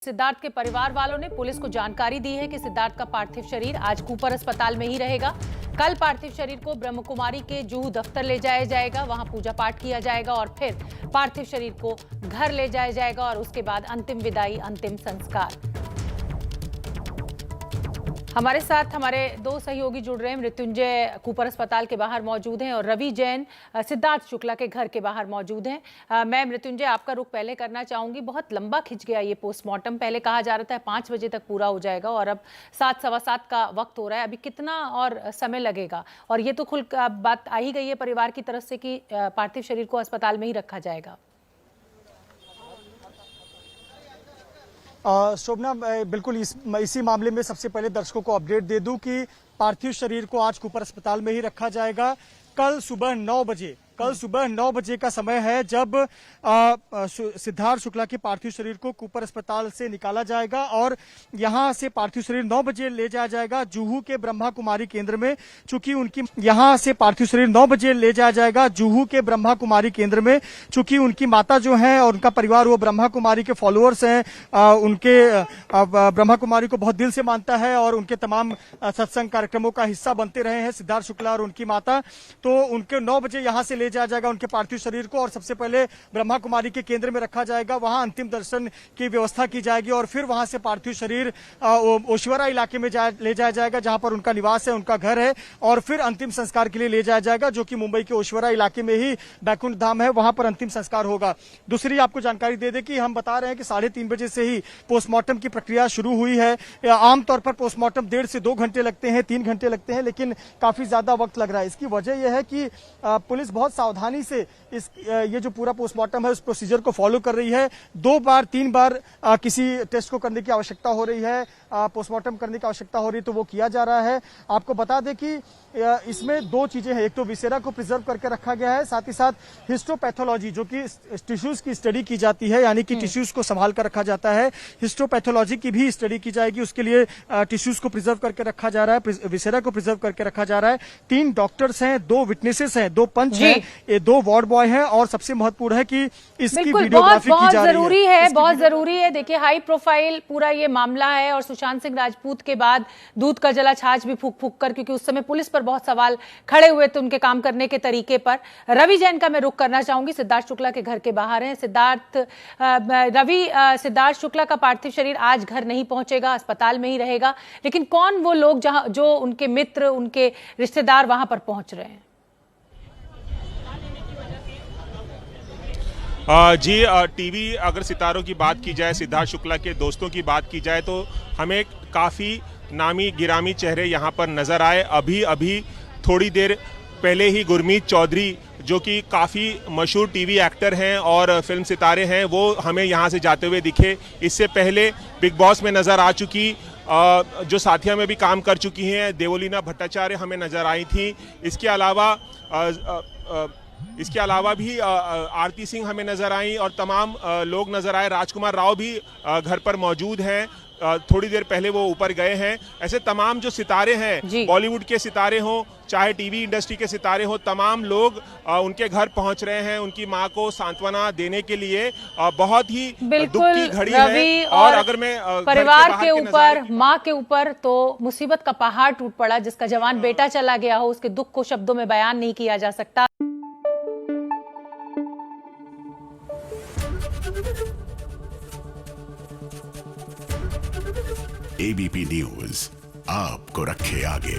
सिद्धार्थ के परिवार वालों ने पुलिस को जानकारी दी है कि सिद्धार्थ का पार्थिव शरीर आज कूपर अस्पताल में ही रहेगा। कल पार्थिव शरीर को ब्रह्म कुमारी के जुहू दफ्तर ले जाया जाएगा, वहां पूजा पाठ किया जाएगा और फिर पार्थिव शरीर को घर ले जाया जाएगा और उसके बाद अंतिम विदाई, अंतिम संस्कार। हमारे साथ हमारे दो सहयोगी जुड़ रहे हैं। मृत्युंजय कूपर अस्पताल के बाहर मौजूद हैं और रवि जैन सिद्धार्थ शुक्ला के घर के बाहर मौजूद हैं। मैं मृत्युंजय आपका रुख पहले करना चाहूंगी। बहुत लंबा खिंच गया ये पोस्टमार्टम। पहले कहा जा रहा था 5 बजे तक पूरा हो जाएगा और अब 7, सवा 7 का वक्त हो रहा है। अभी कितना और समय लगेगा? और ये तो खुल बात आ ही गई है परिवार की तरफ से कि पार्थिव शरीर को अस्पताल में ही रखा जाएगा। शोभना, बिल्कुल इसी मामले में सबसे पहले दर्शकों को अपडेट दे दूं कि पार्थिव शरीर को आज कूपर अस्पताल में ही रखा जाएगा। कल सुबह 9 बजे का समय है जब सिद्धार्थ शुक्ला के पार्थिव शरीर को कूपर अस्पताल से निकाला जाएगा और यहां से पार्थिव शरीर 9 बजे ले जाया जाएगा जुहू के ब्रह्मा कुमारी केंद्र में। चूंकि उनकी यहां से पार्थिव शरीर 9 बजे ले जाया जाएगा जुहू के ब्रह्मा कुमारी केंद्र में। चूंकि उनकी माता जो है और उनका परिवार वो ब्रह्मा कुमारी के फॉलोअर्स हैं, उनके ब्रह्मा कुमारी को बहुत दिल से मानता है और उनके तमाम सत्संग कार्यक्रमों का हिस्सा बनते रहे हैं सिद्धार्थ शुक्ला और उनकी माता। तो उनके 9 बजे यहां से ले जाया जाएगा उनके पार्थिव शरीर को और सबसे पहले ब्रह्मा कुमारी के केंद्र में रखा जाएगा। वहां अंतिम दर्शन की व्यवस्था की जाएगी और फिर वहां से पार्थिव शरीर ओशवरा इलाके में ले जाया जाएगा जहां पर उनका निवास है, उनका घर है, और फिर अंतिम संस्कार के लिए ले जाया जाएगा जो कि मुंबई के ओशवरा इलाके में ही बैकुंठ धाम है, वहां पर अंतिम संस्कार होगा। दूसरी आपको जानकारी दे दें कि हम बता रहे हैं कि 3:30 बजे से ही पोस्टमार्टम की प्रक्रिया शुरू हुई है। आमतौर पर पोस्टमार्टम 1.5 से 2 घंटे लगते हैं, 3 घंटे लगते हैं, लेकिन काफी ज्यादा वक्त लग रहा है। इसकी वजह यह है कि पुलिस बहुत सावधानी से ये जो पूरा पोस्टमार्टम है उस प्रोसीजर को फॉलो कर रही है। 2 बार 3 बार किसी टेस्ट को करने की आवश्यकता हो रही है, पोस्टमार्टम करने की आवश्यकता हो रही है, तो वो किया जा रहा है। आपको बता दें कि इसमें 2 चीजें हैं। एक तो विसेरा को प्रिजर्व करके रखा गया है, साथ ही साथ हिस्टोपैथोलॉजी जो कि टिश्यूज की स्टडी की जाती है, यानी कि टिश्यूज को संभाल कर रखा जाता है। हिस्टोपैथोलॉजी की भी स्टडी की जाएगी, उसके लिए टिश्यूज को प्रिजर्व करके रखा जा रहा है, विसेरा को प्रिजर्व करके रखा जा रहा है। 3 डॉक्टर्स हैं, 2 विटनेसेस हैं, 2 पंच हैं, 2 वार्ड बॉय हैं और सबसे महत्वपूर्ण है कि इसकी वीडियोग्राफी की जा रही है। बहुत जरूरी है। देखिए, हाई प्रोफाइल पूरा ये मामला है और सुशांत सिंह राजपूत के बाद दूध का जला छाछ भी फूक फूक कर, क्योंकि उस समय पुलिस पर बहुत सवाल खड़े हुए थे उनके काम करने के तरीके पर। रवि जैन का मैं रुख करना चाहूंगी, सिद्धार्थ शुक्ला के घर के बाहर है। सिद्धार्थ शुक्ला का पार्थिव शरीर आज घर नहीं पहुंचेगा, अस्पताल में ही रहेगा, लेकिन कौन वो लोग जो उनके मित्र, उनके रिश्तेदार वहां पर पहुंच रहे हैं? जी, टीवी अगर सितारों की बात की जाए, सिद्धार्थ शुक्ला के दोस्तों की बात की जाए, तो हमें काफ़ी नामी गिरामी चेहरे यहाँ पर नज़र आए। अभी थोड़ी देर पहले ही गुरमीत चौधरी, जो कि काफ़ी मशहूर टीवी एक्टर हैं और फिल्म सितारे हैं, वो हमें यहाँ से जाते हुए दिखे। इससे पहले बिग बॉस में नज़र आ चुकी जो साथिया में भी काम कर चुकी हैं, देवोलीना भट्टाचार्य हमें नज़र आई थी। इसके अलावा भी आरती सिंह हमें नजर आई और तमाम लोग नजर आए। राजकुमार राव भी घर पर मौजूद हैं, थोड़ी देर पहले वो ऊपर गए हैं। ऐसे तमाम जो सितारे हैं, बॉलीवुड के सितारे हों चाहे टीवी इंडस्ट्री के सितारे हों, तमाम लोग उनके घर पहुंच रहे हैं उनकी मां को सांत्वना देने के लिए। बहुत ही दुख की घड़ी है। और अगर मैं परिवार के ऊपर, मां के ऊपर तो मुसीबत का पहाड़ टूट पड़ा। जिसका जवान बेटा चला गया हो, उसके दुख को शब्दों में बयान नहीं किया जा सकता। एबीपी न्यूज आपको रखे आगे।